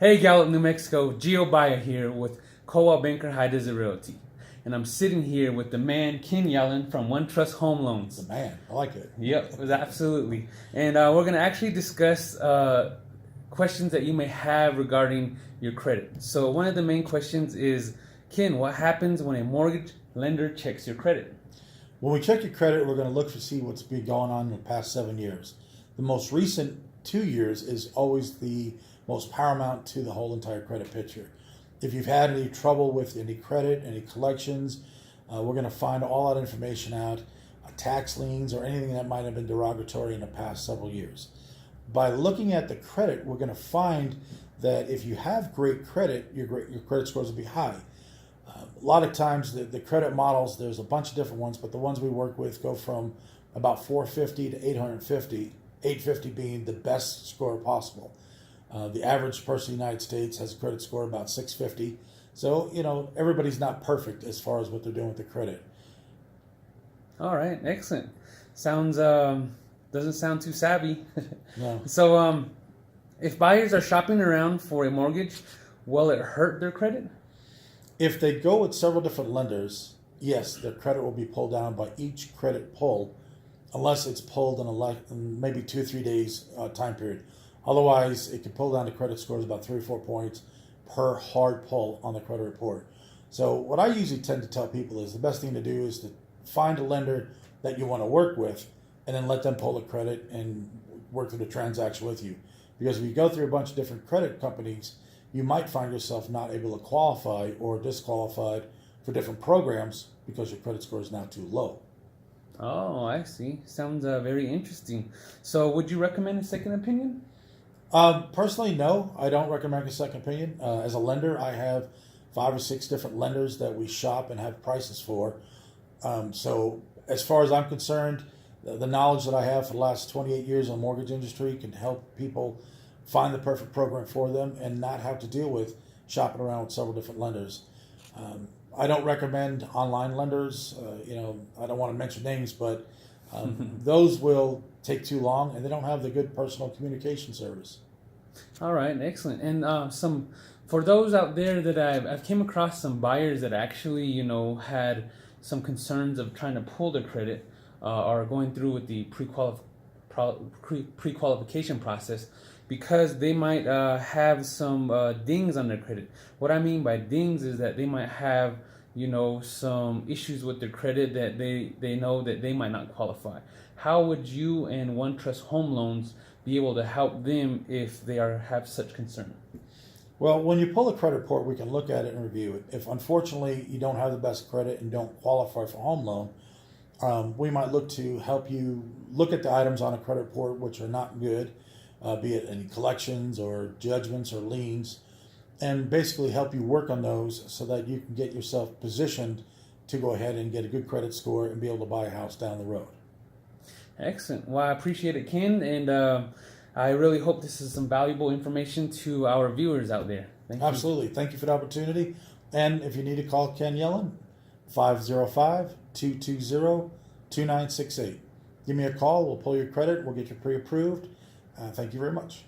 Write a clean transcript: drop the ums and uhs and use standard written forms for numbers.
Hey Gallup, New Mexico, Gio Baya here with Coldwell Banker High Desert Realty. And I'm sitting here with the man, Ken Yellen from OneTrust Home Loans. The man, I like it. Yep, absolutely. And we're going to actually discuss questions that you may have regarding your credit. So one of the main questions is, Ken, what happens when a mortgage lender checks your credit? When we check your credit, we're going to look to see what's been going on in the past 7 years. The most recent 2 years is always the most paramount to the whole entire credit picture. If you've had any trouble with any credit, any collections, we're going to find all that information out, tax liens or anything that might have been derogatory in the past several years. By looking at the credit, we're going to find that if you have great credit, your credit scores will be high. A lot of times the credit models, there's a bunch of different ones, but the ones we work with go from about 450 to 850, 850 being the best score possible. The average person in the United States has a credit score about 650. So, everybody's not perfect as far as what they're doing with the credit. All right, excellent. Sounds, doesn't sound too savvy. No. So, if buyers are shopping around for a mortgage, will it hurt their credit? If they go with several different lenders, yes, their credit will be pulled down by each credit pull, unless it's pulled in maybe 2 or 3 days time period. Otherwise, it can pull down the credit scores about 3 or 4 points per hard pull on the credit report. So what I usually tend to tell people is the best thing to do is to find a lender that you want to work with and then let them pull the credit and work through the transaction with you. Because if you go through a bunch of different credit companies, you might find yourself not able to qualify or disqualified for different programs because your credit score is now too low. Oh, I see. Sounds very interesting. So would you recommend a second opinion? Personally, no, I don't recommend a second opinion. As a lender, I have 5 or 6 different lenders that we shop and have prices for. So as far as I'm concerned, the knowledge that I have for the last 28 years in the mortgage industry can help people find the perfect program for them and not have to deal with shopping around with several different lenders. I don't recommend online lenders. I don't want to mention names, but those will take too long and they don't have the good personal communication service. All right, excellent. And for those out there that I've came across some buyers that actually had some concerns of trying to pull their credit or going through with the pre-qualification process because they might have some dings on their credit. What I mean by dings is that they might have some issues with their credit that they know that they might not qualify. How would you and OneTrust Home Loans be able to help them if they have such concern? Well, when you pull a credit report, we can look at it and review it. If unfortunately you don't have the best credit and don't qualify for a home loan, we might look to help you look at the items on a credit report which are not good, be it any collections or judgments or liens, and basically help you work on those so that you can get yourself positioned to go ahead and get a good credit score and be able to buy a house down the road. Excellent. Well, I appreciate it, Ken, and I really hope this is some valuable information to our viewers out there. Thank you. Absolutely. Thank you for the opportunity. And if you need to call Ken Yellen, 505-220-2968. Give me a call. We'll pull your credit. We'll get you pre-approved. Thank you very much.